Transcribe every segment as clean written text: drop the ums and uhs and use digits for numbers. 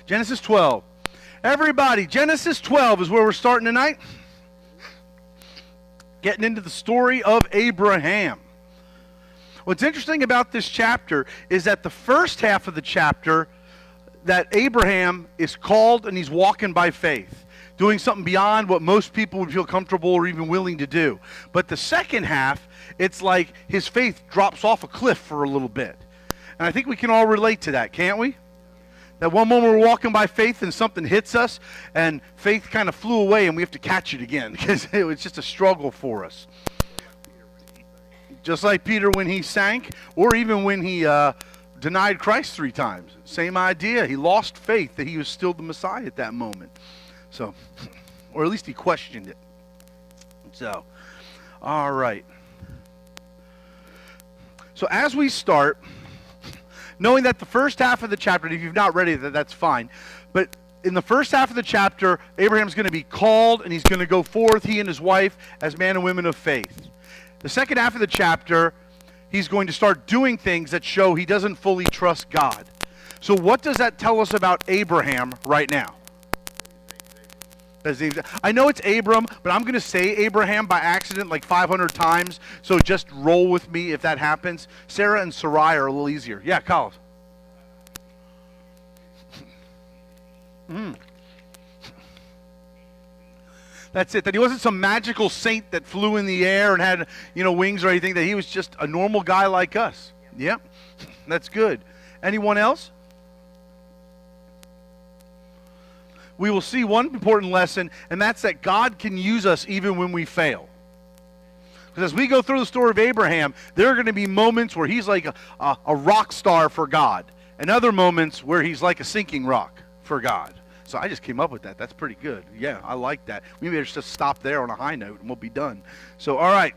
Genesis 12. Everybody, Genesis 12 is where we're starting tonight. Getting into the story of Abraham. What's interesting about this chapter is that the first half of the chapter, that Abraham is called and he's walking by faith, doing something beyond what most people would feel comfortable or even willing to do. But the second half, it's like his faith drops off a cliff for a little bit. And I think we can all relate to that, can't we? That one moment we're walking by faith and something hits us and faith kind of flew away and we have to catch it again because it was just a struggle for us. Just like Peter when he sank, or even when he denied Christ 3 times. Same idea. He lost faith that he was still the Messiah at that moment. So, or at least he questioned it. So, all right. So as we start, knowing that the first half of the chapter, if you've not read it, that's fine. But in the first half of the chapter, Abraham's going to be called and he's going to go forth, he and his wife, as man and women of faith. The second half of the chapter, he's going to start doing things that show he doesn't fully trust God. So what does that tell us about Abraham right now? I know it's Abram, but I'm going to say Abraham by accident like 500 times, so just roll with me if that happens. Sarah and Sarai are a little easier. Yeah, Kyle. That's it. That he wasn't some magical saint that flew in the air and had, wings or anything. That he was just a normal guy like us. Yeah, that's good. Anyone else? We will see one important lesson, and that's that God can use us even when we fail. Because as we go through the story of Abraham, there are going to be moments where he's like a rock star for God, and other moments where he's like a sinking rock for God. So I just came up with that. That's pretty good. Yeah, I like that. We may just stop there on a high note, and we'll be done. So, all right.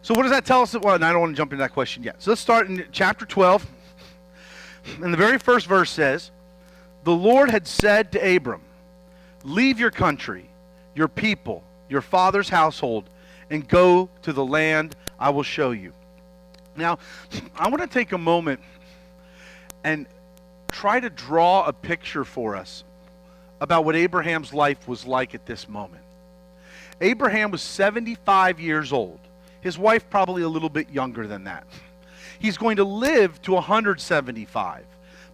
So what does that tell us? Well, and I don't want to jump into that question yet. So let's start in chapter 12. And the very first verse says, "The Lord had said to Abram, leave your country, your people, your father's household, and go to the land I will show you." Now, I want to take a moment and try to draw a picture for us about what Abraham's life was like at this moment. Abraham was 75 years old. His wife probably a little bit younger than that. He's going to live to 175.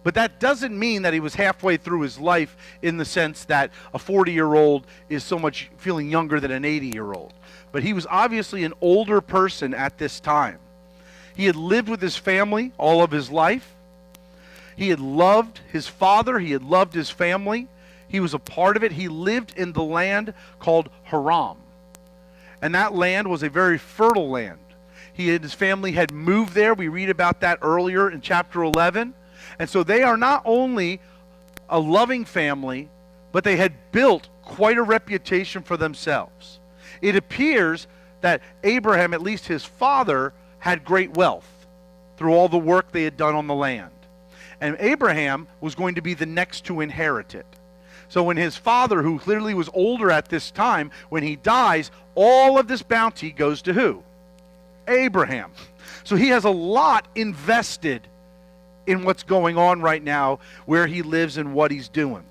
But that doesn't mean that he was halfway through his life in the sense that a 40-year-old is so much feeling younger than an 80-year-old. But he was obviously an older person at this time. He had lived with his family all of his life. He had loved his father. He had loved his family. He was a part of it. He lived in the land called Haran. And that land was a very fertile land. He and his family had moved there. We read about that earlier in chapter 11. And so they are not only a loving family, but they had built quite a reputation for themselves. It appears that Abraham, at least his father, had great wealth through all the work they had done on the land. And Abraham was going to be the next to inherit it. So when his father, who clearly was older at this time, when he dies, all of this bounty goes to who? Abraham. So he has a lot invested in what's going on right now, where he lives and what he's doing.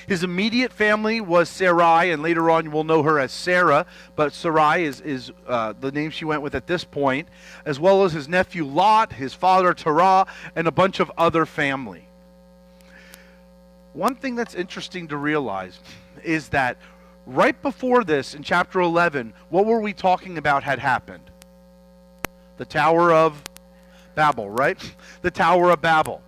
His immediate family was Sarai, and later on we'll know her as Sarah, but Sarai is the name she went with at this point, as well as his nephew Lot, his father Terah, and a bunch of other family. One thing that's interesting to realize is that right before this, in chapter 11, what were we talking about had happened? The Tower of Babel, right? The Tower of Babel.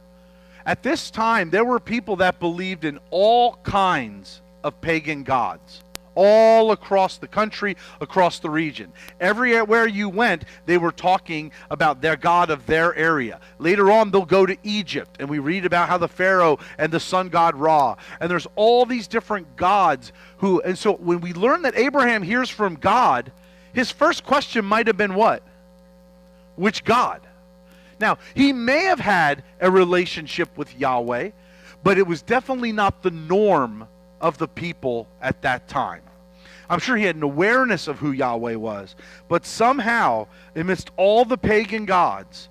At this time, there were people that believed in all kinds of pagan gods, all across the country, across the region. Everywhere you went, they were talking about their god of their area. Later on, they'll go to Egypt, and we read about how the Pharaoh and the sun god Ra, and there's all these different gods and so when we learn that Abraham hears from God, his first question might have been what? Which God? Now, he may have had a relationship with Yahweh, but it was definitely not the norm of the people at that time. I'm sure he had an awareness of who Yahweh was, but somehow, amidst all the pagan gods,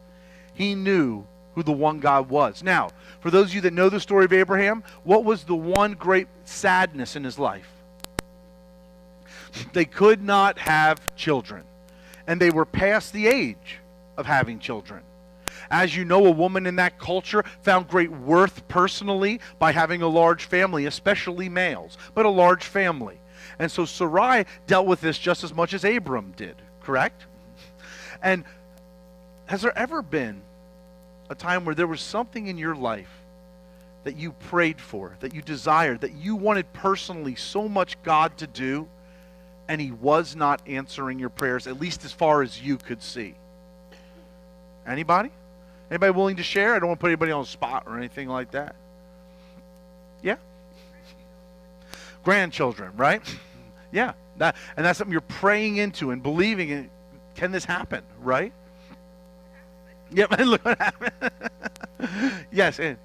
he knew who the one God was. Now, for those of you that know the story of Abraham, what was the one great sadness in his life? They could not have children, and they were past the age of having children. As you know, a woman in that culture found great worth personally by having a large family, especially males, but a large family. And so Sarai dealt with this just as much as Abram did, correct? And has there ever been a time where there was something in your life that you prayed for, that you desired, that you wanted personally so much God to do, and he was not answering your prayers, at least as far as you could see? Anybody? Anybody willing to share? I don't want to put anybody on the spot or anything like that. Yeah? Grandchildren, right? Yeah. And that's something you're praying into and believing in. Can this happen, right? Yep, and look what happened. Yes, and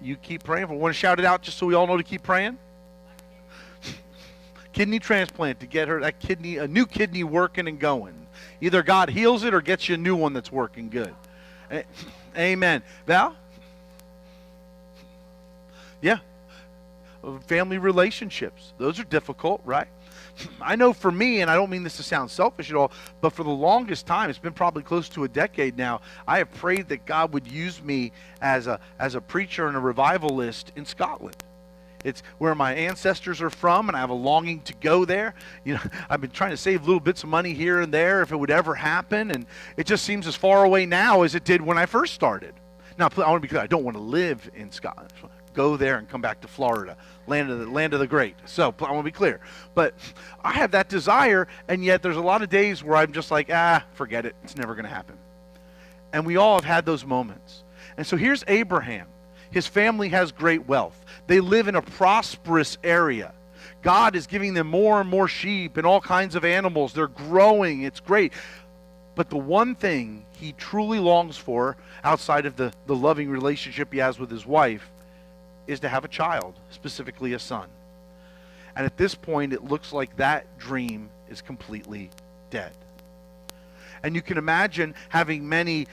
you keep praying for. Want to shout it out just so we all know to keep praying? Kidney transplant, to get her that kidney, a new kidney working and going. Either God heals it or gets you a new one that's working good. Amen. Val? Yeah. Family relationships. Those are difficult, right? I know for me, and I don't mean this to sound selfish at all, but for the longest time, it's been probably close to a decade now, I have prayed that God would use me as a preacher and a revivalist in Scotland. It's where my ancestors are from, and I have a longing to go there. You know, I've been trying to save little bits of money here and there if it would ever happen, and it just seems as far away now as it did when I first started. Now, I want to be clear, I don't want to live in Scotland. Go there and come back to Florida, land of the great. So I want to be clear. But I have that desire, and yet there's a lot of days where I'm just like, forget it. It's never going to happen. And we all have had those moments. And so here's Abraham. His family has great wealth. They live in a prosperous area. God is giving them more and more sheep and all kinds of animals. They're growing. It's great. But the one thing he truly longs for, outside of the loving relationship he has with his wife, is to have a child, specifically a son. And at this point, it looks like that dream is completely dead. And you can imagine having many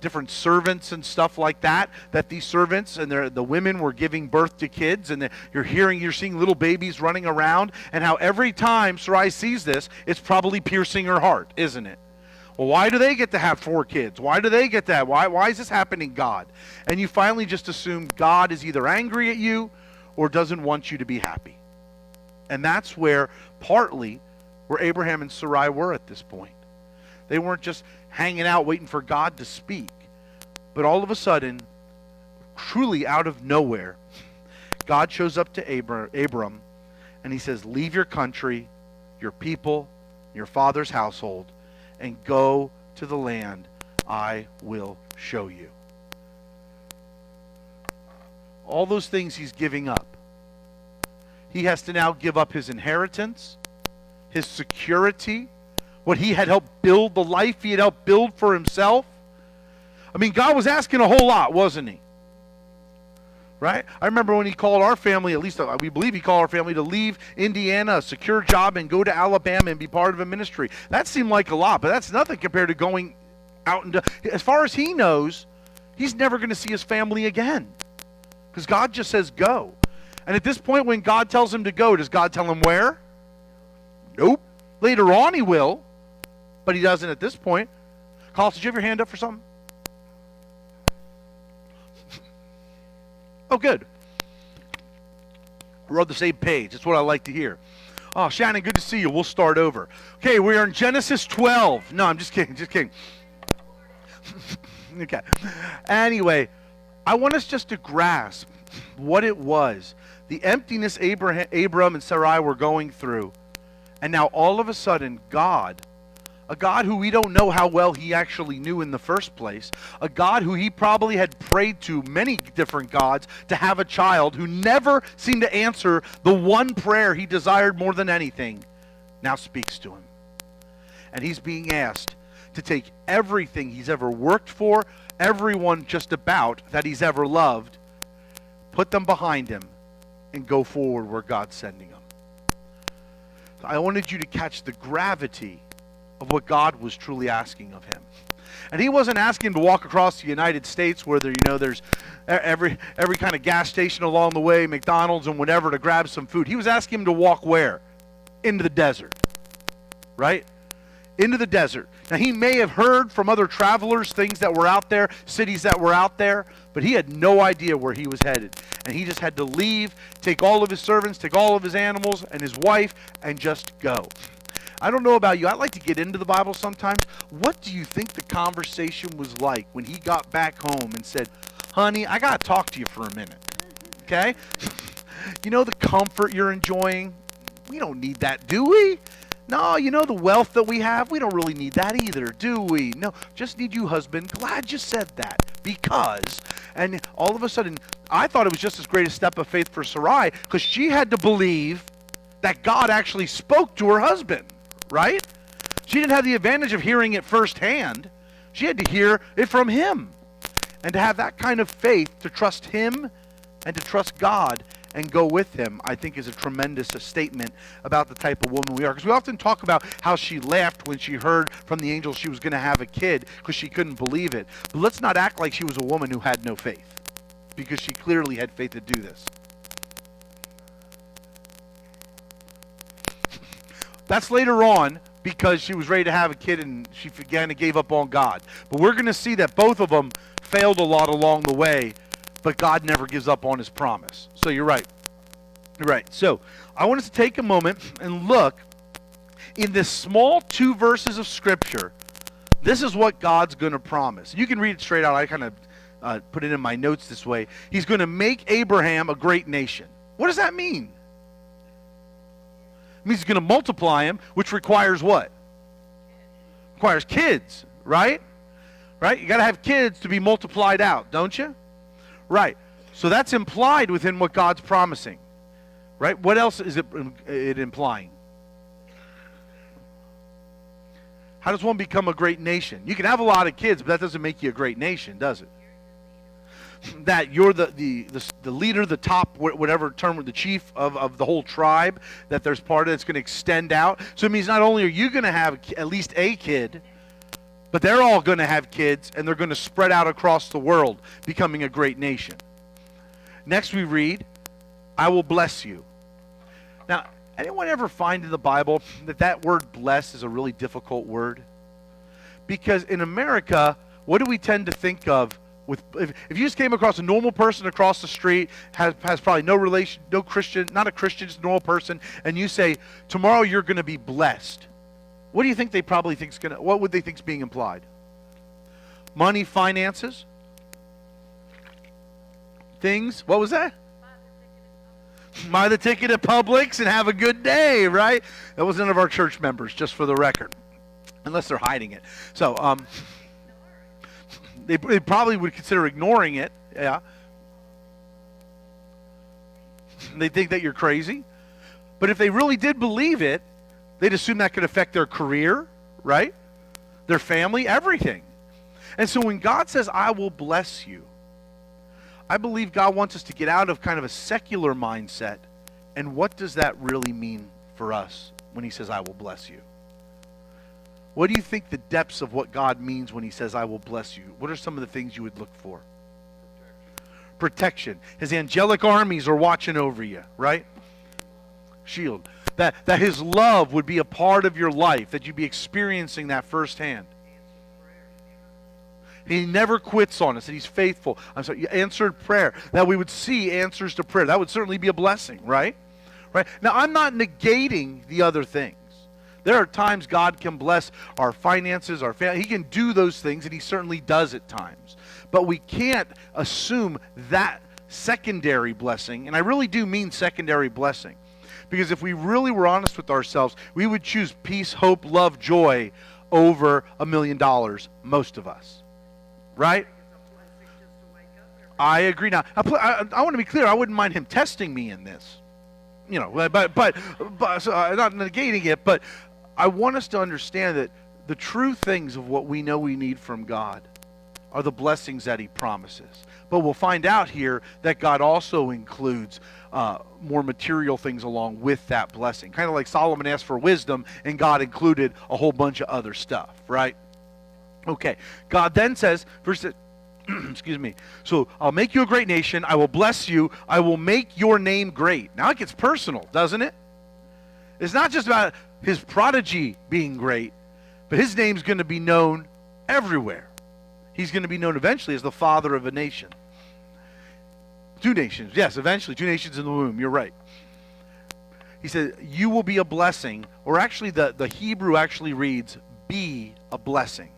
different servants and stuff like that these servants and the women were giving birth to kids, and you're seeing little babies running around, and how every time Sarai sees this, it's probably piercing her heart, isn't it? Well, why do they get to have 4 kids? Why do they get that? Why is this happening, God? And you finally just assume God is either angry at you or doesn't want you to be happy. And that's partly where Abraham and Sarai were at this point. They weren't just hanging out waiting for God to speak. But all of a sudden, truly out of nowhere, God shows up to Abram, and he says, leave your country, your people, your father's household, and go to the land I will show you. All those things he's giving up. He has to now give up his inheritance, his security, what he had helped build, the life he had helped build for himself. I mean, God was asking a whole lot, wasn't he? Right? I remember when he called our family, at least we believe he called our family, to leave Indiana, a secure job, and go to Alabama and be part of a ministry. That seemed like a lot, but that's nothing compared to going out into, as far as he knows, he's never going to see his family again. Because God just says go. And at this point, when God tells him to go, does God tell him where? Nope. Later on he will, but he doesn't at this point. Carlos, did you have your hand up for something? Oh, good. We're on the same page. That's what I like to hear. Oh, Shannon, good to see you. We'll start over. Okay, we are in Genesis 12. No, I'm just kidding. Just kidding. Okay. Anyway, I want us just to grasp what it was. The emptiness Abram and Sarai were going through. And now all of a sudden, God, a God who we don't know how well he actually knew in the first place, a God who he probably had prayed to, many different gods, to have a child, who never seemed to answer the one prayer he desired more than anything, now speaks to him. And he's being asked to take everything he's ever worked for, everyone just about that he's ever loved, put them behind him, and go forward where God's sending him. I wanted you to catch the gravity of what God was truly asking of him. And he wasn't asking him to walk across the United States where there's every kind of gas station along the way, McDonald's and whatever, to grab some food. He was asking him to walk where? Into the desert, right? Into the desert. Now, he may have heard from other travelers things that were out there, cities that were out there, but he had no idea where he was headed. And he just had to leave, take all of his servants, take all of his animals and his wife, and just go. I don't know about you. I like to get into the Bible sometimes. What do you think the conversation was like when he got back home and said, honey, I got to talk to you for a minute, okay? You know the comfort you're enjoying? We don't need that, do we? No, you know the wealth that we have? We don't really need that either, do we? No, just need you, husband. Glad you said that. Because, and all of a sudden, I thought it was just as great a step of faith for Sarai, because she had to believe that God actually spoke to her husband, right? She didn't have the advantage of hearing it firsthand. She had to hear it from him. And to have that kind of faith, to trust him and to trust God and go with him, I think is a tremendous statement about the type of woman we are. Because we often talk about how she laughed when she heard from the angel she was going to have a kid because she couldn't believe it. But let's not act like she was a woman who had no faith, because she clearly had faith to do this. That's later on, because she was ready to have a kid and she again gave up on God. But we're going to see that both of them failed a lot along the way, but God never gives up on his promise. So you're right. You're right. So I want us to take a moment and look in this small 2 verses of Scripture. This is what God's going to promise. You can read it straight out. I kind of put it in my notes this way. He's going to make Abraham a great nation. What does that mean? It means he's going to multiply him, which requires what? Requires kids, right? Right? You got to have kids to be multiplied out, don't you? Right. So that's implied within what God's promising. Right? What else is it implying? How does one become a great nation? You can have a lot of kids, but that doesn't make you a great nation, does it? That you're the leader, the top, whatever term, the chief of the whole tribe, that there's part of that's going to extend out. So it means not only are you going to have at least a kid, but they're all going to have kids, and they're going to spread out across the world, becoming a great nation. Next we read, I will bless you. Now, anyone ever find in the Bible that word bless is a really difficult word? Because in America, what do we tend to think of? If you just came across a normal person across the street, has probably no relation, no Christian, not a Christian, just a normal person, and you say, tomorrow you're going to be blessed. What do you think they probably think what would they think is being implied? Money, finances? Things? What was that? Buy the ticket at Publix and have a good day, right? That was none of our church members, just for the record. Unless they're hiding it. So, they probably would consider ignoring it, yeah. They think that you're crazy. But if they really did believe it, they'd assume that could affect their career, right? Their family, everything. And so when God says, I will bless you, I believe God wants us to get out of kind of a secular mindset. And what does that really mean for us when he says, I will bless you? What do you think the depths of what God means when he says, I will bless you? What are some of the things you would look for? Protection. His angelic armies are watching over you, right? Shield. That his love would be a part of your life, that you'd be experiencing that firsthand. He never quits on us, and he's faithful. Answered prayer. That we would see answers to prayer. That would certainly be a blessing, right? Right? Now, I'm not negating the other things. There are times God can bless our finances, our family. He can do those things, and he certainly does at times. But we can't assume that secondary blessing, and I really do mean secondary blessing. Because if we really were honest with ourselves, we would choose peace, hope, love, joy over $1 million, most of us. Right? I agree. Now, I want to be clear. I wouldn't mind him testing me in this. You know, but so I'm not negating it, but I want us to understand that the true things of what we know we need from God are the blessings that he promises. But we'll find out here that God also includes more material things along with that blessing. Kind of like Solomon asked for wisdom, and God included a whole bunch of other stuff, right? Okay. God then says, verse excuse me. So I'll make you a great nation. I will bless you. I will make your name great. Now it gets personal, doesn't it? It's not just about his prodigy being great, but his name's going to be known everywhere. He's going to be known eventually as the father of a nation. Two nations. Yes, eventually. Two nations in the womb. You're right. He said, you will be a blessing. Or actually, the Hebrew actually reads, be a blessing.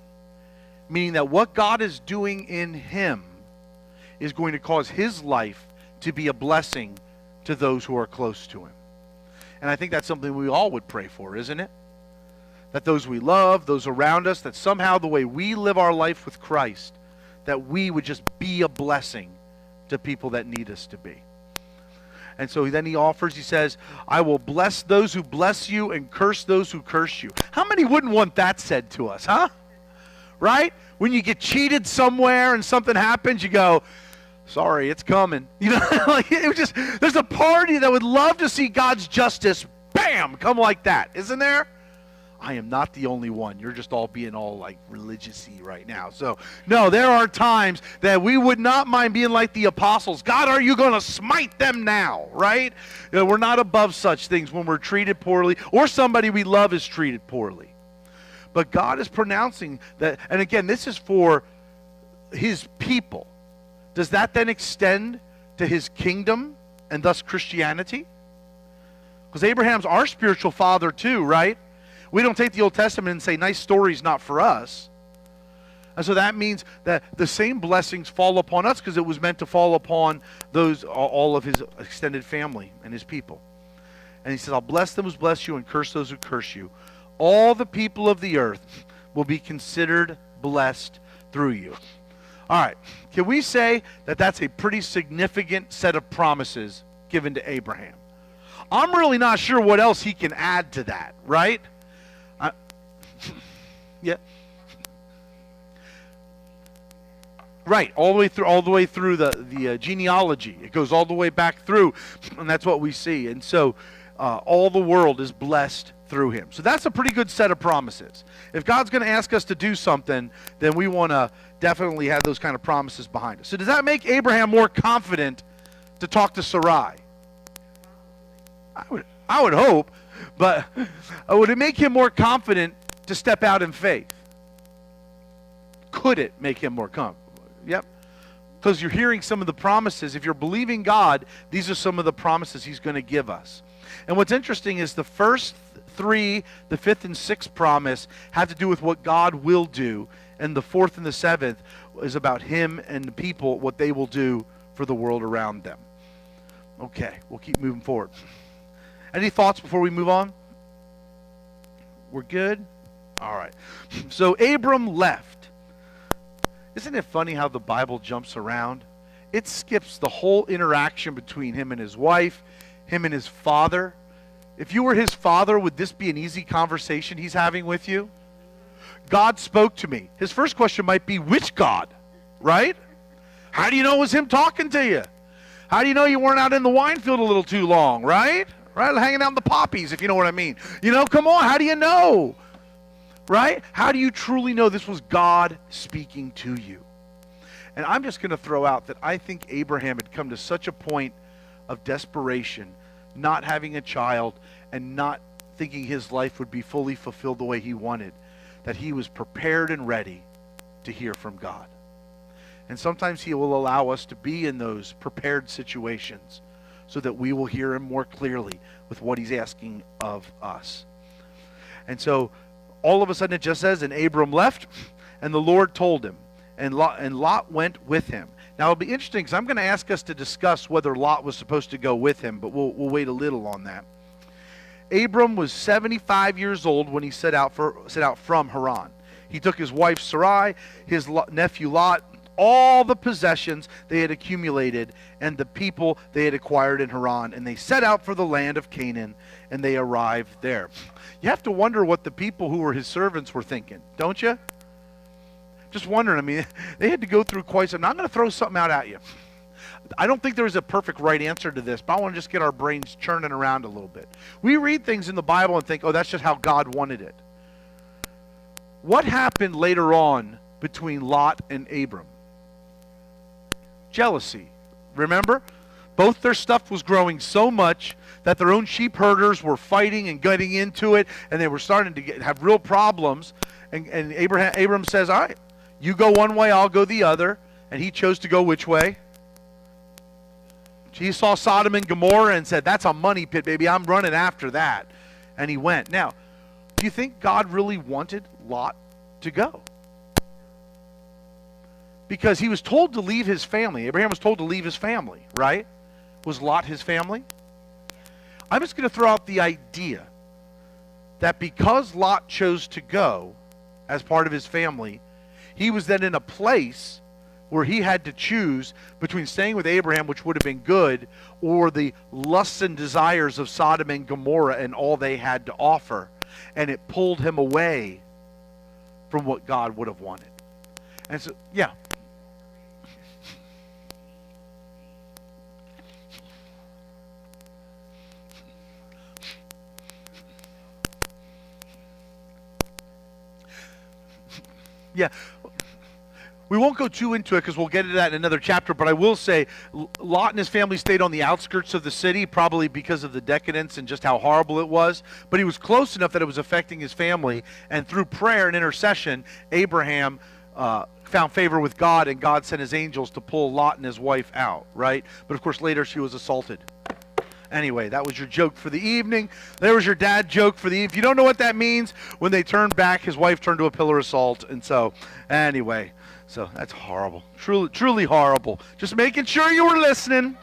Meaning that what God is doing in him is going to cause his life to be a blessing to those who are close to him. And I think that's something we all would pray for, isn't it? That those we love, those around us, that somehow the way we live our life with Christ, that we would just be a blessing to people that need us to be. And so then he offers, he says, I will bless those who bless you and curse those who curse you. How many wouldn't want that said to us, huh? Right? When you get cheated somewhere and something happens, you go, sorry, it's coming. You know, like it was just, there's a party that would love to see God's justice, bam, come like that, isn't there? I am not the only one. You're just all being all like religious-y right now. So, no, there are times that we would not mind being like the apostles. God, are you going to smite them now, right? You know, we're not above such things when we're treated poorly or somebody we love is treated poorly. But God is pronouncing that, and again, this is for his people. Does that then extend to his kingdom and thus Christianity? Because Abraham's our spiritual father too, right? We don't take the Old Testament and say, nice stories not for us. And so that means that the same blessings fall upon us because it was meant to fall upon those, all of his extended family and his people. And he says, I'll bless them who bless you and curse those who curse you. All the people of the earth will be considered blessed through you. All right. Can we say that that's a pretty significant set of promises given to Abraham? I'm really not sure what else he can add to that, right? Yeah. Right, all the way through the genealogy. It goes all the way back through, and that's what we see. And so all the world is blessed through him. So that's a pretty good set of promises. If God's going to ask us to do something, then we want to definitely have those kind of promises behind us. So does that make Abraham more confident to talk to Sarai? I would hope, but would it make him more confident to step out in faith? Could it make him more confident? Yep. Because you're hearing some of the promises. If you're believing God, these are some of the promises he's going to give us. And what's interesting is the first three, the fifth and sixth promise have to do with what God will do. And the fourth and the seventh is about him and the people, what they will do for the world around them. Okay, we'll keep moving forward. Any thoughts before we move on? We're good? All right. So Abram left. Isn't it funny how the Bible jumps around? It skips the whole interaction between him and his wife, him and his father. If you were his father, would this be an easy conversation he's having with you? God spoke to me. His first question might be, which God? Right? How do you know it was him talking to you? How do you know you weren't out in the wine field a little too long, right? Right? Hanging out in the poppies, if you know what I mean. You know, come on, how do you know? Right? How do you truly know this was God speaking to you? And I'm just going to throw out that I think Abraham had come to such a point of desperation, not having a child and not thinking his life would be fully fulfilled the way he wanted, that he was prepared and ready to hear from God. And sometimes he will allow us to be in those prepared situations so that we will hear him more clearly with what he's asking of us. And so all of a sudden it just says, and Abram left, and the Lord told him, and Lot went with him. Now it'll be interesting because I'm going to ask us to discuss whether Lot was supposed to go with him, but we'll wait a little on that. Abram was 75 years old when he set out from Haran. He took his wife Sarai, his nephew Lot, all the possessions they had accumulated, and the people they had acquired in Haran, and they set out for the land of Canaan, and they arrived there. You have to wonder what the people who were his servants were thinking, don't you? Just wondering. I mean, they had to go through quite some. Now, I'm going to throw something out at you. I don't think there is a perfect right answer to this, but I want to just get our brains churning around a little bit. We read things in the Bible and think, oh, that's just how God wanted it. What happened later on between Lot and Abram? Jealousy. Remember? Both their stuff was growing so much that their own sheep herders were fighting and getting into it, and they were starting to have real problems. And Abram says, all right, you go one way, I'll go the other. And he chose to go which way? He saw Sodom and Gomorrah and said, that's a money pit, baby. I'm running after that. And he went. Now, do you think God really wanted Lot to go? Because he was told to leave his family. Abraham was told to leave his family, right? Was Lot his family? I'm just going to throw out the idea that because Lot chose to go as part of his family, he was then in a place where he had to choose between staying with Abraham, which would have been good, or the lusts and desires of Sodom and Gomorrah and all they had to offer. And it pulled him away from what God would have wanted. And so, yeah. Yeah. We won't go too into it because we'll get into that in another chapter, but I will say Lot and his family stayed on the outskirts of the city, probably because of the decadence and just how horrible it was. But he was close enough that it was affecting his family, and through prayer and intercession, Abraham found favor with God, and God sent his angels to pull Lot and his wife out, right? But of course later she was assaulted. Anyway, that was your joke for the evening. There was your dad joke for the evening. If you don't know what that means, when they turned back, his wife turned to a pillar of salt. And so, anyway, so that's horrible. Truly, truly horrible. Just making sure you were listening.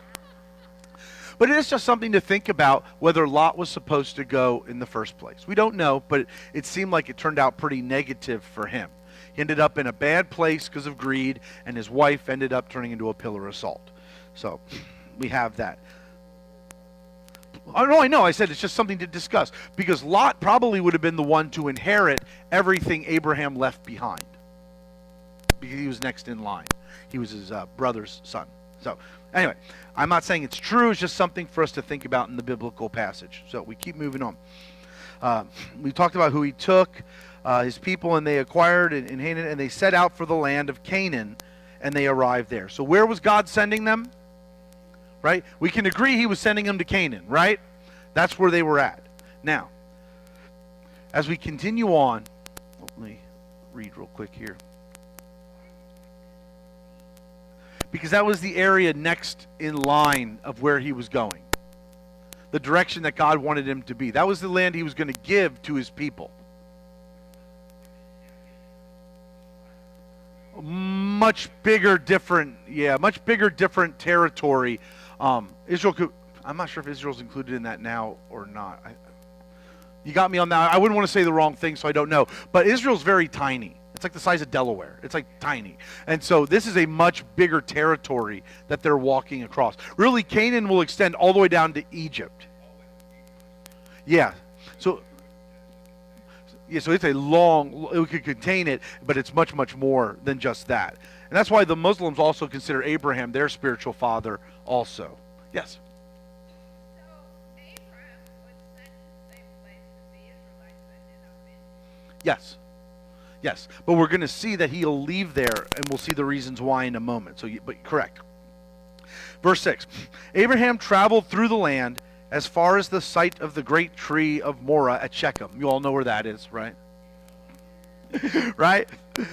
But it is just something to think about whether Lot was supposed to go in the first place. We don't know, but it seemed like it turned out pretty negative for him. He ended up in a bad place because of greed, and his wife ended up turning into a pillar of salt. So, we have that. Oh, no, I know. I said it's just something to discuss. Because Lot probably would have been the one to inherit everything Abraham left behind. Because he was next in line. He was his brother's son. So, anyway, I'm not saying it's true. It's just something for us to think about in the biblical passage. So, we keep moving on. We talked about who he took, his people, and they acquired in Canaan, and they set out for the land of Canaan, and they arrived there. So, where was God sending them? Right? We can agree he was sending them to Canaan, right? That's where they were at. Now, as we continue on, let me read real quick here. Because that was the area next in line of where he was going. The direction that God wanted him to be. That was the land he was going to give to his people. Much bigger, different territory. Israel could, I'm not sure if Israel's included in that now or not. You got me on that. I wouldn't want to say the wrong thing, so I don't know. But Israel's very tiny. It's like the size of Delaware. It's like tiny. And so this is a much bigger territory that they're walking across. Really, Canaan will extend all the way down to Egypt. Yeah. So it's a long, it could contain it, but it's much, much more than just that. And that's why the Muslims also consider Abraham their spiritual father also. Yes? So Abraham was sent to the same place that the Israelites ended up in. Yes. Yes. But we're going to see that he'll leave there, and we'll see the reasons why in a moment. But correct. Verse 6. Abraham traveled through the land as far as the site of the great tree of Morah at Shechem. You all know where that is, right? Right?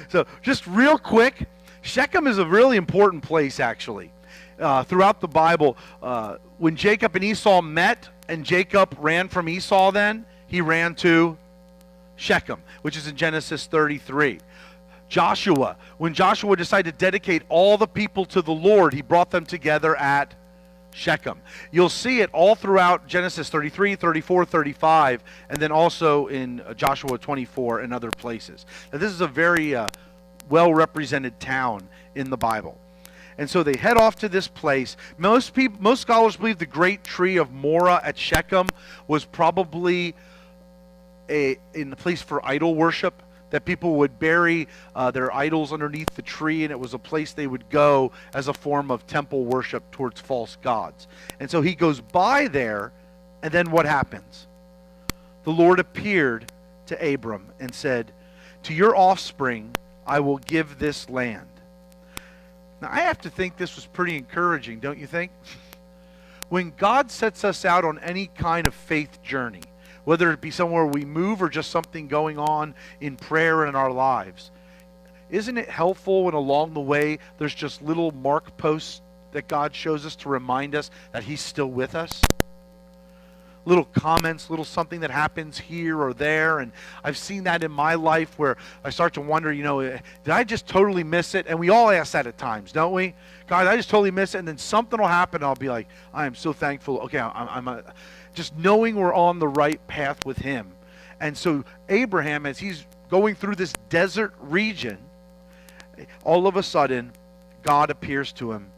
So just real quick, Shechem is a really important place, actually. Throughout the Bible, when Jacob and Esau met, and Jacob ran from Esau then, he ran to Shechem, which is in Genesis 33. Joshua, when Joshua decided to dedicate all the people to the Lord, he brought them together at Shechem. You'll see it all throughout Genesis 33, 34, 35, and then also in Joshua 24 and other places. Now, this is a very well-represented town in the Bible. And so they head off to this place. Most scholars believe the great tree of Morah at Shechem was probably a place for idol worship, that people would bury their idols underneath the tree, and it was a place they would go as a form of temple worship towards false gods. And so he goes by there, and then what happens? The Lord appeared to Abram and said, to your offspring I will give this land. Now, I have to think this was pretty encouraging, don't you think? When God sets us out on any kind of faith journey, whether it be somewhere we move or just something going on in prayer in our lives, isn't it helpful when along the way there's just little mark posts that God shows us to remind us that He's still with us? Little comments, little something that happens here or there. And I've seen that in my life where I start to wonder, did I just totally miss it? And we all ask that at times, don't we? God, I just totally miss it. And then something will happen and I'll be like, I am so thankful. Okay, I'm just knowing we're on the right path with Him. And so Abraham, as he's going through this desert region, all of a sudden, God appears to him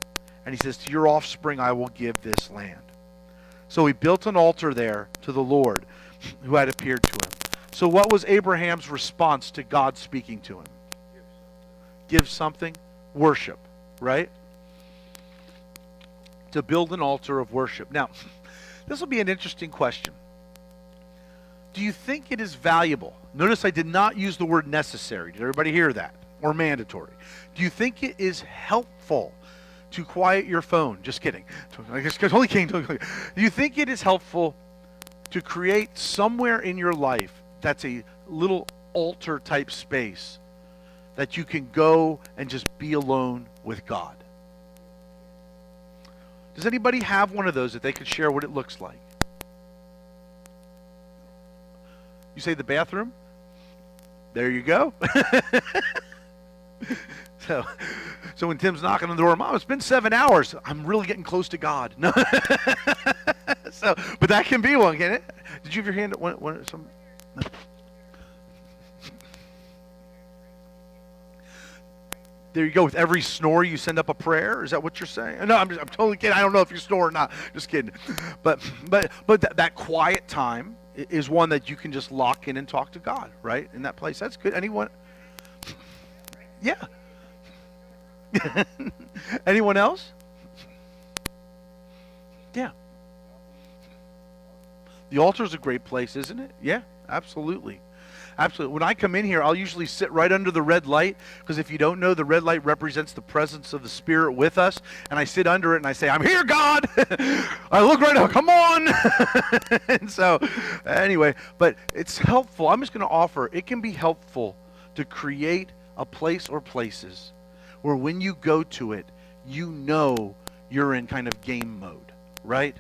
and He says, to your offspring I will give this land. So he built an altar there to the Lord who had appeared to him. So what was Abraham's response to God speaking to him? Give something? Worship, right? To build an altar of worship. Now, this will be an interesting question. Do you think it is valuable? Notice I did not use the word necessary. Did everybody hear that? Or mandatory. Do you think it is helpful to quiet your phone? Just kidding. I guess only King. Do you think it is helpful to create somewhere in your life that's a little altar type space that you can go and just be alone with God? Does anybody have one of those that they could share what it looks like? You say the bathroom? There you go. So when Tim's knocking on the door, Mom, it's been 7 hours. I'm really getting close to God. No. But that can be one, can it? Did you have your hand at some? No. There you go. With every snore, you send up a prayer. Is that what you're saying? No, I'm totally kidding. I don't know if you snore or not. Just kidding. But that quiet time is one that you can just lock in and talk to God, right? In that place. That's good. Anyone? Yeah. Anyone else? Yeah. The altar is a great place, isn't it? Yeah, absolutely. Absolutely. When I come in here, I'll usually sit right under the red light, because if you don't know, the red light represents the presence of the Spirit with us. And I sit under it and I say, I'm here, God. I look right up, come on. And so, anyway, but it's helpful. I'm just going to offer, it can be helpful to create a place or places where when you go to it, you know you're in kind of game mode, right?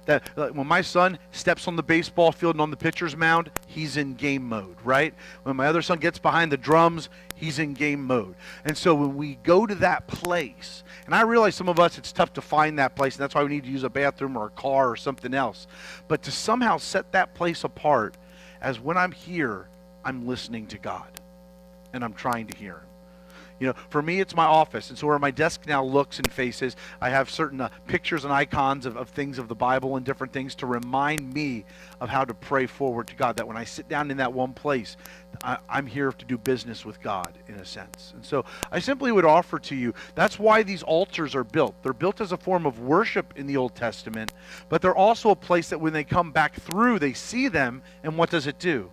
That when my son steps on the baseball field and on the pitcher's mound, he's in game mode, right? When my other son gets behind the drums, he's in game mode. And so when we go to that place, and I realize some of us, it's tough to find that place, and that's why we need to use a bathroom or a car or something else. But to somehow set that place apart as when I'm here, I'm listening to God, and I'm trying to hear Him. For me, it's my office. And so where my desk now looks and faces, I have certain pictures and icons of things of the Bible and different things to remind me of how to pray forward to God. That when I sit down in that one place, I'm here to do business with God, in a sense. And so I simply would offer to you, that's why these altars are built. They're built as a form of worship in the Old Testament, but they're also a place that when they come back through, they see them, and what does it do?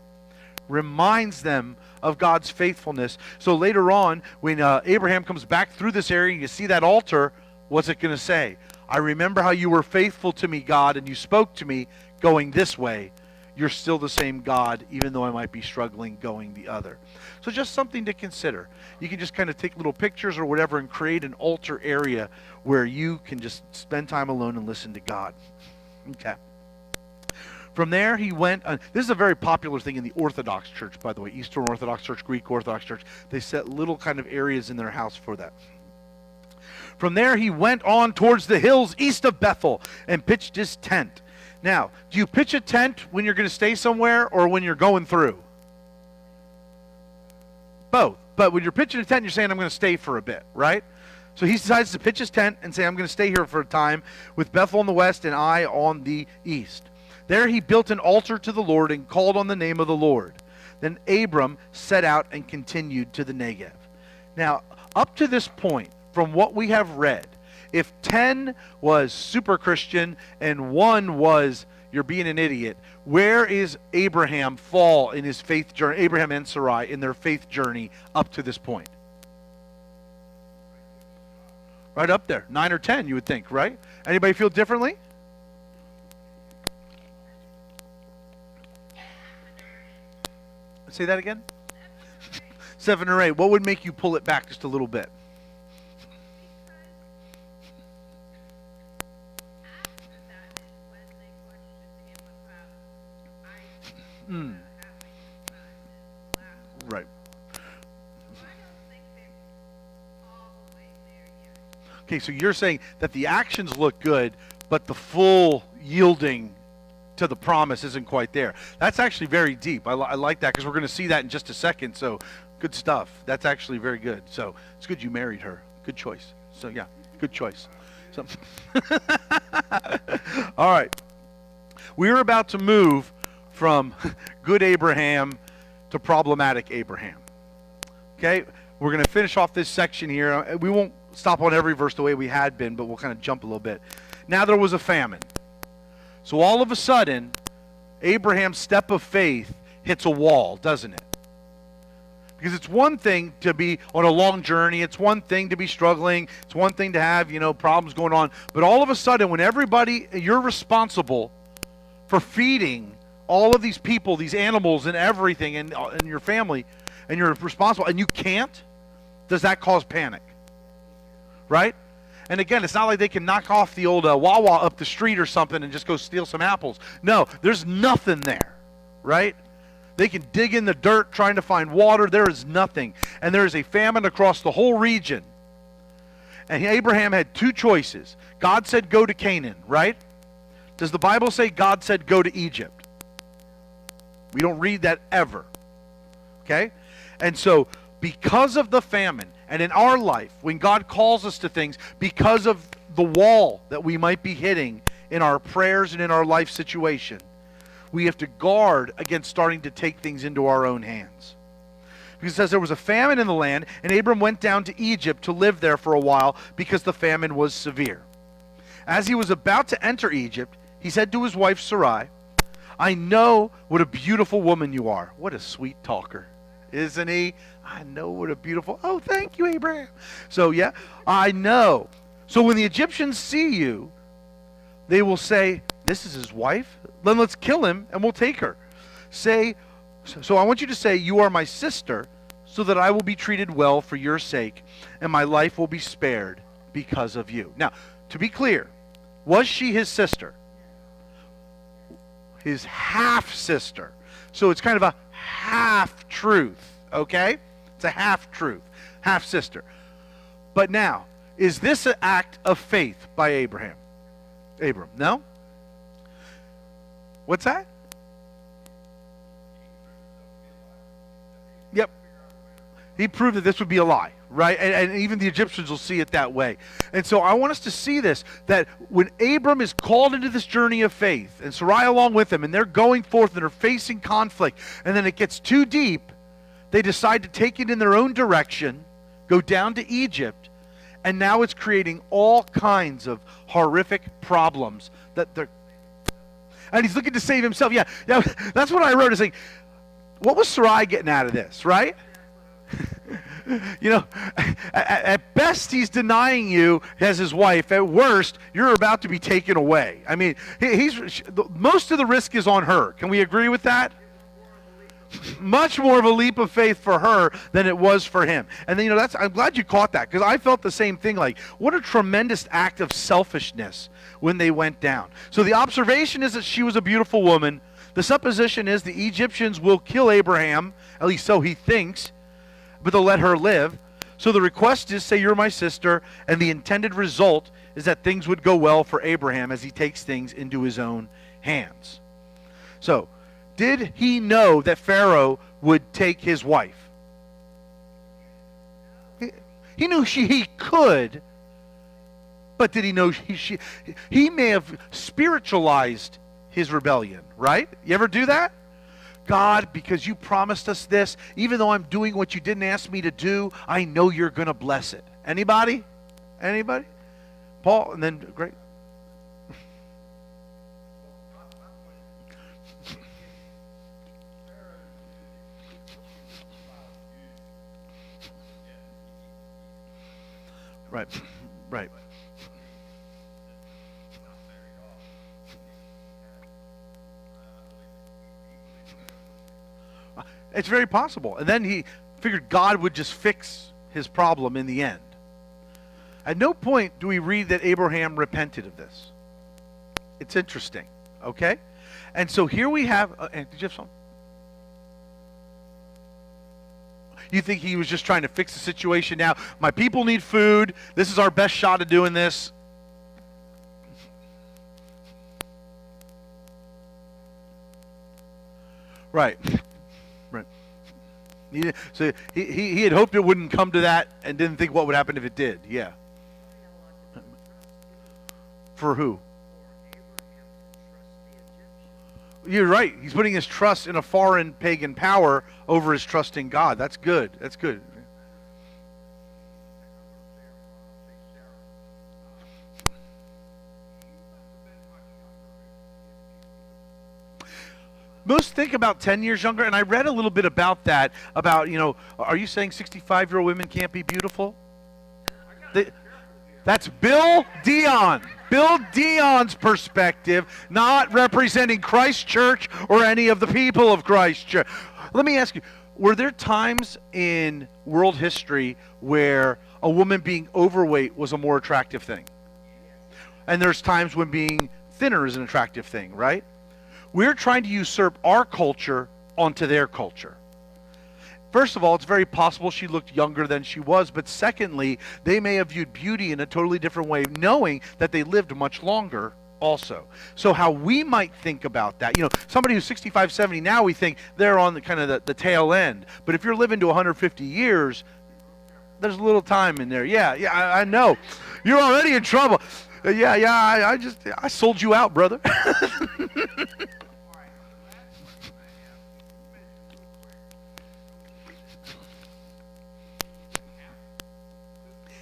Reminds them of God's faithfulness. So later on, when Abraham comes back through this area and you see that altar, what's it going to say? I remember how you were faithful to me, God, and you spoke to me going this way. You're still the same God, even though I might be struggling going the other. So just something to consider. You can just kind of take little pictures or whatever and create an altar area where you can just spend time alone and listen to God. Okay. From there, he went, this is a very popular thing in the Orthodox Church, by the way, Eastern Orthodox Church, Greek Orthodox Church. They set little kind of areas in their house for that. From there, he went on towards the hills east of Bethel and pitched his tent. Now, do you pitch a tent when you're going to stay somewhere or when you're going through? Both. But when you're pitching a tent, you're saying, I'm going to stay for a bit, right? So he decides to pitch his tent and say, I'm going to stay here for a time with Bethel on the west and Ai on the east. There he built an altar to the Lord and called on the name of the Lord. Then Abram set out and continued to the Negev. Now, up to this point, from what we have read, if 10 was super Christian and 1 was, you're being an idiot. Where is Abraham fall in his faith journey, Abraham and Sarai in their faith journey up to this point? Right up there, 9 or 10, you would think, right? Anybody feel differently? Say that again? 7 or 8. What would make you pull it back just a little bit? Right. Okay, so you're saying that the actions look good, but the full yielding to the promise isn't quite there. That's actually very deep. I like that, because we're going to see that in just a second. So good stuff. That's actually very good. So it's good you married her. Good choice. So yeah, good choice. So all right. We're about to move from good Abraham to problematic Abraham. Okay? We're going to finish off this section here. We won't stop on every verse the way we had been, but we'll kind of jump a little bit. Now there was a famine. So all of a sudden, Abraham's step of faith hits a wall, doesn't it? Because it's one thing to be on a long journey. It's one thing to be struggling. It's one thing to have, problems going on. But all of a sudden, when you're responsible for feeding all of these people, these animals and everything, and your family, and you're responsible, and you can't, does that cause panic? Right? And again, it's not like they can knock off the old Wawa up the street or something and just go steal some apples. No, there's nothing there, right? They can dig in the dirt trying to find water. There is nothing. And there is a famine across the whole region. And Abraham had two choices. God said go to Canaan, right? Does the Bible say God said go to Egypt? We don't read that ever. Okay? And so, because of the famine, and in our life, when God calls us to things, because of the wall that we might be hitting in our prayers and in our life situation, we have to guard against starting to take things into our own hands. Because it says there was a famine in the land, and Abram went down to Egypt to live there for a while because the famine was severe. As he was about to enter Egypt, he said to his wife Sarai, I know what a beautiful woman you are. What a sweet talker, isn't he? I know what a beautiful... Oh, thank you, Abraham. So, yeah, I know. So when the Egyptians see you, they will say, this is his wife? Then let's kill him and we'll take her. So I want you to say, you are my sister, so that I will be treated well for your sake, and my life will be spared because of you. Now, to be clear, was she his sister? His half-sister. So it's kind of a half-truth, okay? It's a half-truth, half-sister. But now, is this an act of faith by Abram? No? What's that? Yep. He proved that this would be a lie, right? And even the Egyptians will see it that way. And so I want us to see this, that when Abram is called into this journey of faith, and Sarai along with him, and they're going forth and they're facing conflict, and then it gets too deep, they decide to take it in their own direction, go down to Egypt, and now it's creating all kinds of horrific problems that they're... And he's looking to save himself. Yeah, that's what I wrote. Is like, what was Sarai getting out of this, right? At best he's denying you as his wife. At worst, you're about to be taken away. I mean, most of the risk is on her. Can we agree with that? Much more of a leap of faith for her than it was for him. And then, I'm glad you caught that, because I felt the same thing. Like, what a tremendous act of selfishness when they went down. So the observation is that she was a beautiful woman. The supposition is the Egyptians will kill Abraham, at least so he thinks, but they'll let her live. So the request is, say you're my sister, and the intended result is that things would go well for Abraham as he takes things into his own hands. So, did he know that Pharaoh would take his wife? He knew he could, but did he know he may have spiritualized his rebellion, right? You ever do that? God, because you promised us this, even though I'm doing what you didn't ask me to do, I know you're going to bless it. Anybody? Paul, and then, great. Right. Right. It's very possible. And then he figured God would just fix his problem in the end. At no point do we read that Abraham repented of this. It's interesting. Okay? And so here we have... did you have something? You think he was just trying to fix the situation now? My people need food. This is our best shot at doing this. Right. Right. So he had hoped it wouldn't come to that and didn't think what would happen if it did. Yeah. For who? You're right. He's putting his trust in a foreign pagan power over his trust in God. That's good. That's good. Most think about 10 years younger, and I read a little bit about that, about, are you saying 65-year-old women can't be beautiful? That's Bill Dion. Bill Dion's perspective, not representing Christ Church or any of the people of Christ Church. Let me ask you, were there times in world history where a woman being overweight was a more attractive thing? And there's times when being thinner is an attractive thing, right? We're trying to usurp our culture onto their culture. First of all, it's very possible she looked younger than she was, but secondly, they may have viewed beauty in a totally different way, knowing that they lived much longer also. So how we might think about that, somebody who's 65, 70 now, we think they're on the kind of the tail end. But if you're living to 150 years, there's a little time in there. Yeah, I know. You're already in trouble. I sold you out, brother.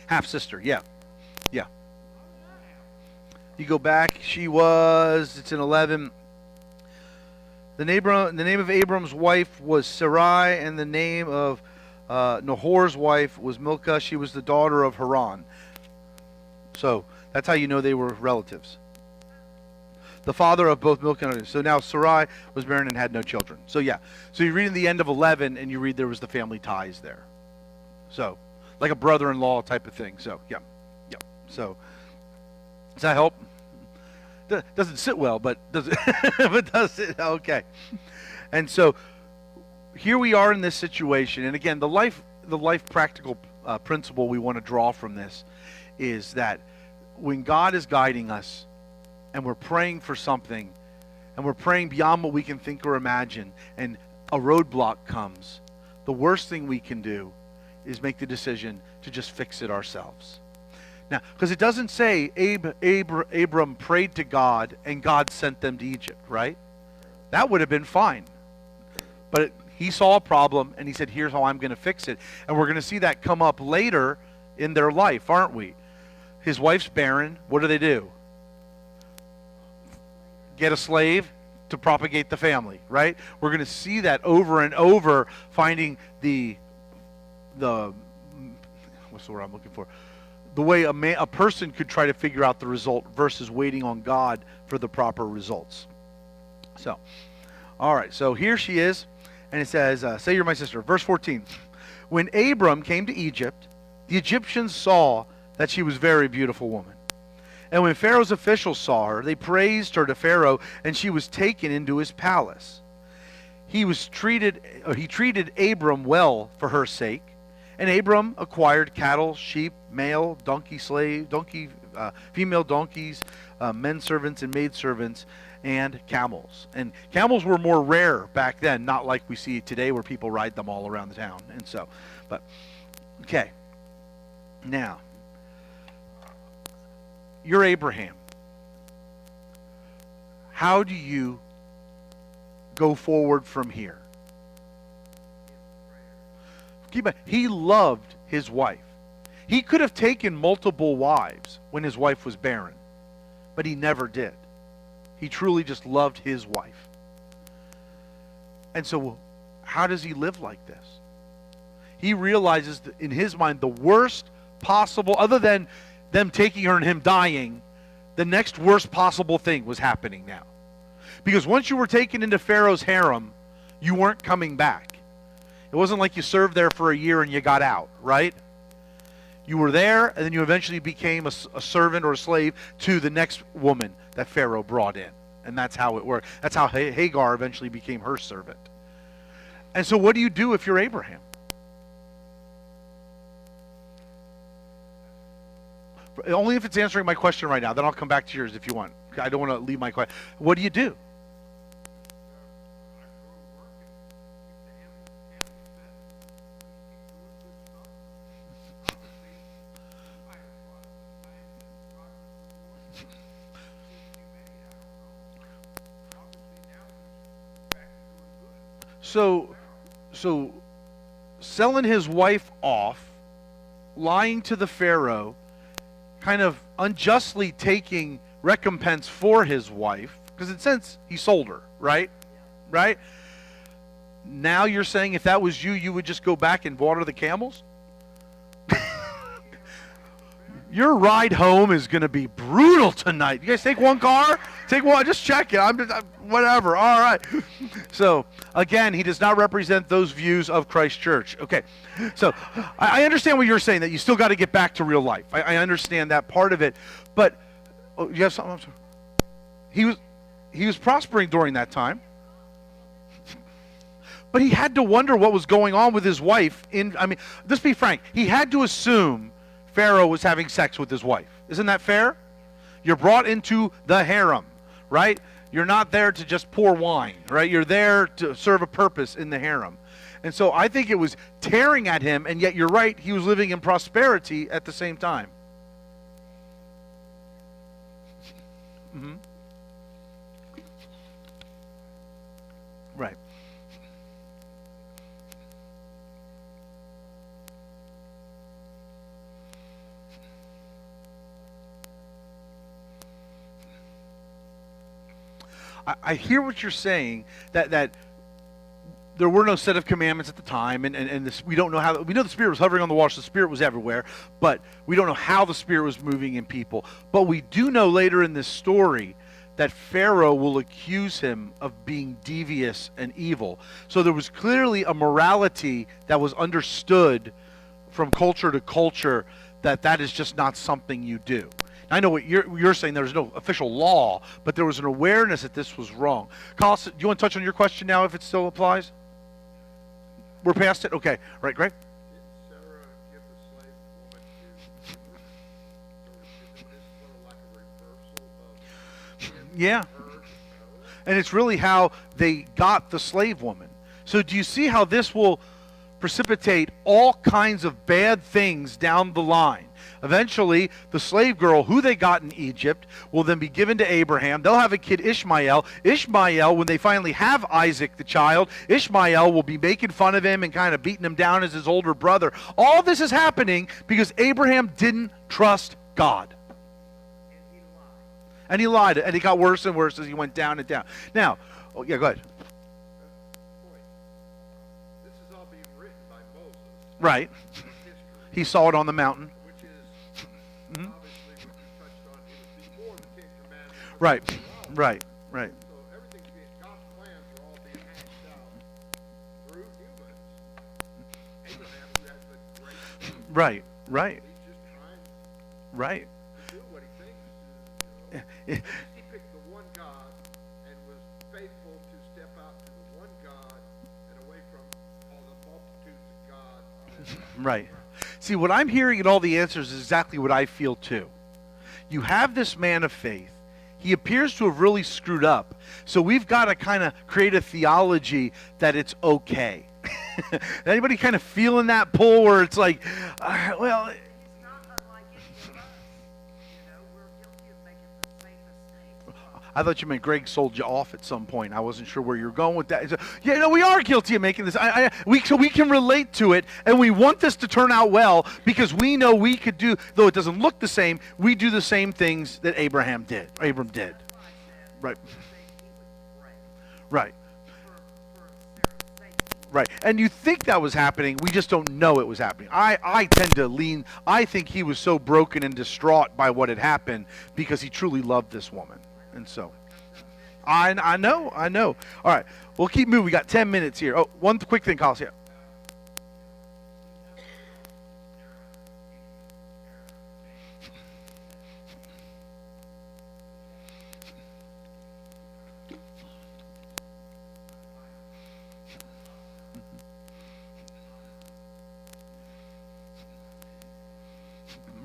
Half sister, yeah. You go back, it's in 11. The name of Abram's wife was Sarai, and the name of Nahor's wife was Milcah. She was the daughter of Haran. So that's how you know they were relatives. The father of both Milcah and Haran. So now Sarai was barren and had no children. So yeah. So you read in the end of 11, and you read there was the family ties there. So, like a brother-in-law type of thing. So, yeah. So, does that help? Doesn't sit well, but does it? But does it? Okay. And so, here we are in this situation. And again, the life practical principle we want to draw from this is that when God is guiding us, and we're praying for something, and we're praying beyond what we can think or imagine, and a roadblock comes, the worst thing we can do is make the decision to just fix it ourselves. Now, because it doesn't say Abram prayed to God and God sent them to Egypt, right? That would have been fine. But he saw a problem and he said, here's how I'm going to fix it. And we're going to see that come up later in their life, aren't we? His wife's barren. What do? Get a slave to propagate the family, right? We're going to see that over and over, finding the what's the word I'm looking for? The way a person could try to figure out the result versus waiting on God for the proper results. So, all right. So here she is, and it says, "Say you're my sister." Verse 14. When Abram came to Egypt, the Egyptians saw that she was a very beautiful woman. And when Pharaoh's officials saw her, they praised her to Pharaoh, and she was taken into his palace. He treated Abram well for her sake. And Abram acquired cattle, sheep, male, female donkeys, men servants and maid servants, and camels. And camels were more rare back then, not like we see today where people ride them all around the town. And so, but, okay. Now, you're Abraham. How do you go forward from here? He loved his wife. He could have taken multiple wives when his wife was barren, but he never did. He truly just loved his wife. And so, how does he live like this? He realizes that in his mind, the worst possible, other than them taking her and him dying, the next worst possible thing was happening now. Because once you were taken into Pharaoh's harem, you weren't coming back. It wasn't like you served there for a year and you got out, right? You were there, and then you eventually became a servant or a slave to the next woman that Pharaoh brought in. And that's how it worked. That's how Hagar eventually became her servant. And so what do you do if you're Abraham? Only if it's answering my question right now. Then I'll come back to yours if you want. I don't want to leave my question. What do you do? So selling his wife off, lying to the Pharaoh, kind of unjustly taking recompense for his wife, because in a sense he sold her, right? Yeah. Right? Now you're saying if that was you, you would just go back and water the camels? Your ride home is going to be brutal tonight. You guys take one car? Take one. Just check it. I'm whatever. All right. So, again, he does not represent those views of Christ Church. Okay. So, I understand what you're saying, that you still got to get back to real life. I understand that part of it. But, you have something? I'm sorry. He was prospering during that time. But he had to wonder what was going on with his wife. Let's be frank. He had to assume Pharaoh was having sex with his wife. Isn't that fair? You're brought into the harem, right? You're not there to just pour wine, right? You're there to serve a purpose in the harem. And so I think it was tearing at him, and yet you're right, he was living in prosperity at the same time. Mm-hmm. Right. I hear what you're saying, that there were no set of commandments at the time, and this, we don't know how. We know the Spirit was hovering on the water, so the Spirit was everywhere, but we don't know how the Spirit was moving in people. But we do know later in this story that Pharaoh will accuse him of being devious and evil. So there was clearly a morality that was understood from culture to culture, that is just not something you do. I know what you're saying. There's no official law, but there was an awareness that this was wrong. Carl, do you want to touch on your question now, if it still applies? We're past it? Okay. All right, Greg? Did Sarah give the slave woman to Abraham? Or is this sort of like a reversal of Yeah. her? And it's really how they got the slave woman. So do you see how this will precipitate all kinds of bad things down the line? Eventually, the slave girl who they got in Egypt will then be given to Abraham. They'll have a kid, Ishmael. Ishmael, when they finally have Isaac, the child, Ishmael will be making fun of him and kind of beating him down as his older brother. All this is happening because Abraham didn't trust God. And he lied. And it got worse and worse as he went down and down. Now, go ahead. Point. This is all being written by Moses. Right. History, He saw it on the mountain. which is obviously what you touched on. It was before the Ten Commandments. Right. were out. Right. Right. So everything's God's plans are all being hashed out through humans. Abraham, who has the great, Right. Right. he's just trying Right. to do what he thinks is, he picked the one God and was faithful to step out to the one God and away from all the multitudes of God. Right. See, what I'm hearing in all the answers is exactly what I feel too. You have this man of faith. He appears to have really screwed up. So we've got to kind of create a theology that it's okay. Anybody kind of feeling that pull where it's like, well... It's not unlike any of us. You know, we're guilty of making the same mistakes. I thought you meant Greg sold you off at some point. I wasn't sure where you're going with that. So, yeah, no, we are guilty of making this. So we can relate to it, and we want this to turn out well because we know we could do, though it doesn't look the same, we do the same things that Abram did. That's why I said Right. he would pray Right. for Sarah's sake. Right. And you think that was happening, we just don't know it was happening. I tend to lean, I think he was so broken and distraught by what had happened because he truly loved this woman. And so, I know. All right, we'll keep moving. We got 10 minutes here. Oh, one quick thing, Carlos. Yeah.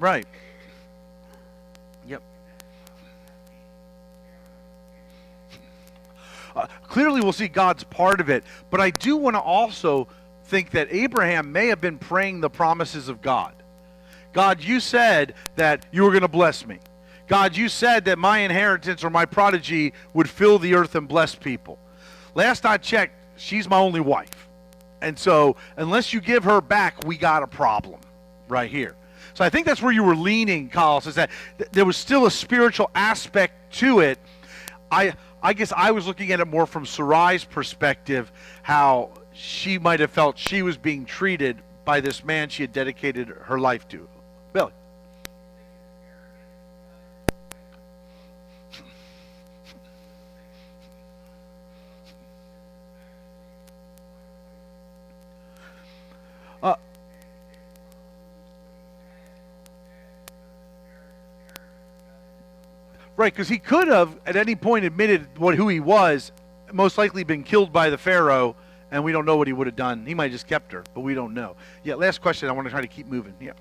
Right. Yep. Clearly, we'll see God's part of it, but I do want to also think that Abraham may have been praying the promises of God. God, you said that you were going to bless me. God, you said that my inheritance or my prodigy would fill the earth and bless people. Last I checked, she's my only wife. And so, unless you give her back, we got a problem right here. So I think that's where you were leaning, Carlos, is that there was still a spiritual aspect to it. I guess I was looking at it more from Sarai's perspective, how she might have felt she was being treated by this man she had dedicated her life to. Billy. Right, because he could have at any point admitted who he was, most likely been killed by the Pharaoh, and we don't know what he would have done. He might have just kept her, but we don't know. Yeah, last question. I want to try to keep moving. Yeah.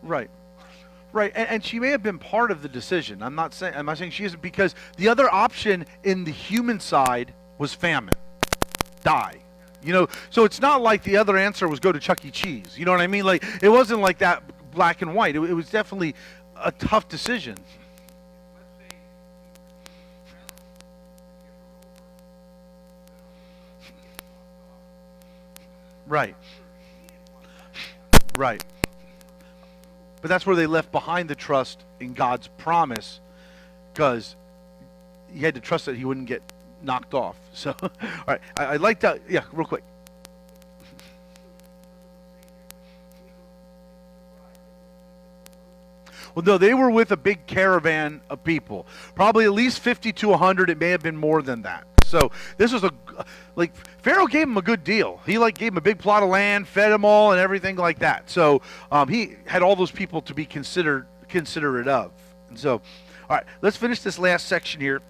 Right. Right, and she may have been part of the decision. I'm not saying she isn't, because the other option in the human side was famine, die. So it's not like the other answer was go to Chuck E. Cheese. You know what I mean? Like, it wasn't like that black and white. It was definitely a tough decision. Right. Right. But that's where they left behind the trust in God's promise, because he had to trust that he wouldn't get knocked off. So, all right, I'd like to, yeah, real quick. Well, no, they were with a big caravan of people, probably at least 50 to 100. It may have been more than that. So this was Pharaoh gave him a good deal. He gave him a big plot of land, fed them all, and everything like that. So he had all those people to be considerate of. And so, all right, let's finish this last section here.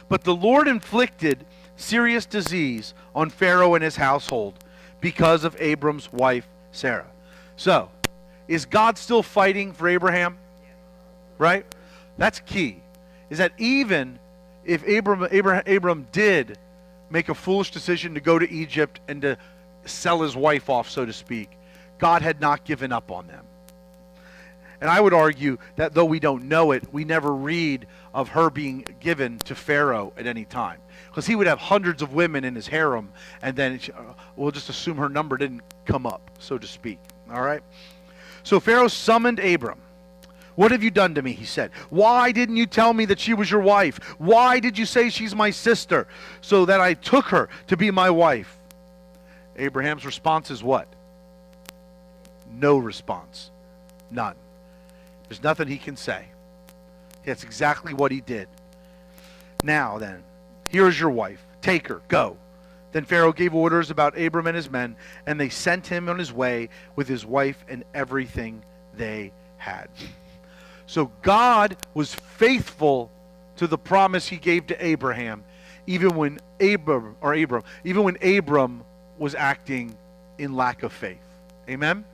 But the Lord inflicted serious disease on Pharaoh and his household because of Abram's wife Sarah. So, is God still fighting for Abraham? Right? That's key. Is that even if Abram did make a foolish decision to go to Egypt and to sell his wife off, so to speak, God had not given up on them. And I would argue that though we don't know it, we never read of her being given to Pharaoh at any time. Because he would have hundreds of women in his harem, and then we'll just assume her number didn't come up, so to speak. All right? So Pharaoh summoned Abram. What have you done to me, he said. Why didn't you tell me that she was your wife? Why did you say she's my sister, so that I took her to be my wife? Abraham's response is what? No response. None. There's nothing he can say. That's exactly what he did. Now then, here is your wife. Take her. Go. Then Pharaoh gave orders about Abram and his men, and they sent him on his way with his wife and everything they had. So God was faithful to the promise he gave to Abraham, even when Abram was acting in lack of faith. Amen?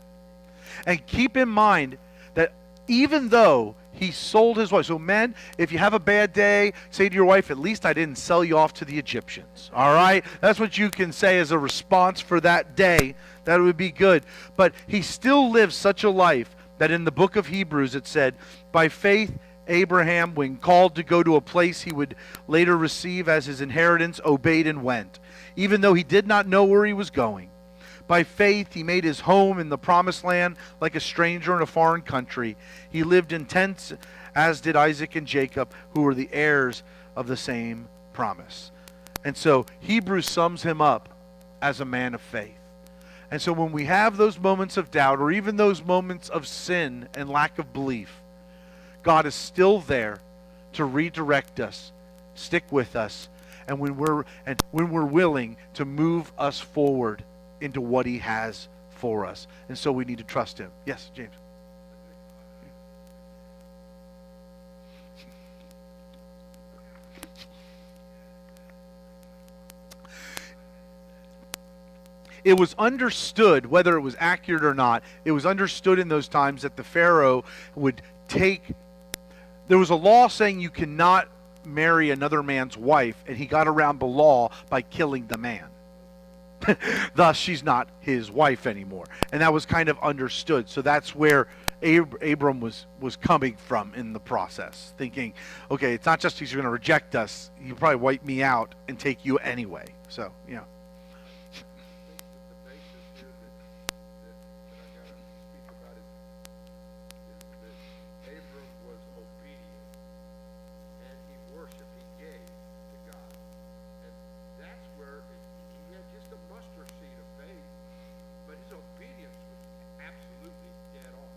And keep in mind that even though he sold his wife. So men, if you have a bad day, say to your wife, at least I didn't sell you off to the Egyptians. All right? That's what you can say as a response for that day. That would be good. But he still lived such a life that in the book of Hebrews it said, by faith Abraham, when called to go to a place he would later receive as his inheritance, obeyed and went, even though he did not know where he was going. By faith, he made his home in the promised land like a stranger in a foreign country. He lived in tents, as did Isaac and Jacob, who were the heirs of the same promise. And so Hebrews sums him up as a man of faith. And so when we have those moments of doubt, or even those moments of sin and lack of belief, God is still there to redirect us, stick with us, and when we're willing to move us forward into what he has for us. And so we need to trust him. Yes, James. It was understood, whether it was accurate or not, it was understood in those times that the Pharaoh would take, there was a law saying you cannot marry another man's wife, and he got around the law by killing the man. Thus, she's not his wife anymore. And that was kind of understood. So that's where Abram was coming from in the process, thinking, okay, it's not just he's going to reject us, he'll probably wipe me out and take you anyway. So, yeah. The basis here that I got to speak about is that Abram was obedient, and he worshiped, he gave to God. And that's where he had just a mustard seed of faith, but his obedience was absolutely dead on.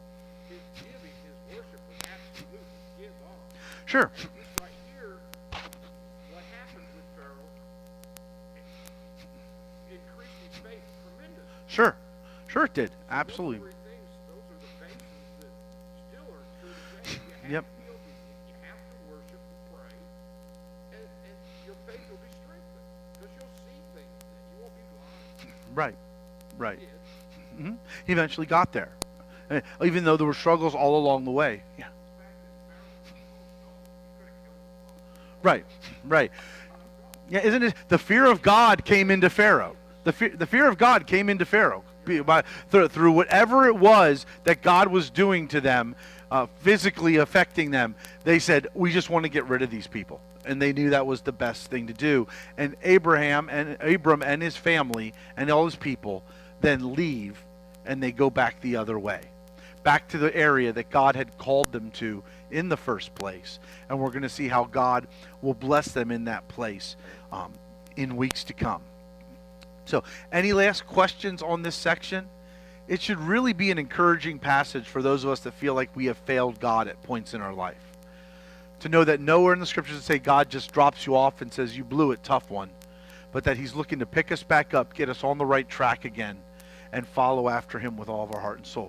His giving, his worship was absolutely give on. Sure. This right here, what happened with Pharaoh increased his faith tremendously. Sure. Sure it did. Absolutely. Those three things, those are the bases that still are true today. You have Yep. to be obedient, you have to worship and pray, and your faith will be strengthened, because you'll see things then. You won't be blind. Right. Right. He did. He eventually got there, even though there were struggles all along the way. Yeah. Right. Right. Yeah. Isn't it the fear of God came into Pharaoh? The fear of God came into Pharaoh through whatever it was that God was doing to them, physically affecting them. They said, "We just want to get rid of these people," and they knew that was the best thing to do. And Abram and his family and all his people then leave, and they go back the other way, back to the area that God had called them to in the first place. And we're going to see how God will bless them in that place in weeks to come. So, any last questions on this section? It should really be an encouraging passage for those of us that feel like we have failed God at points in our life. To know that nowhere in the scriptures does it say God just drops you off and says, "You blew it, tough one," but that he's looking to pick us back up, get us on the right track again, and follow after him with all of our heart and soul.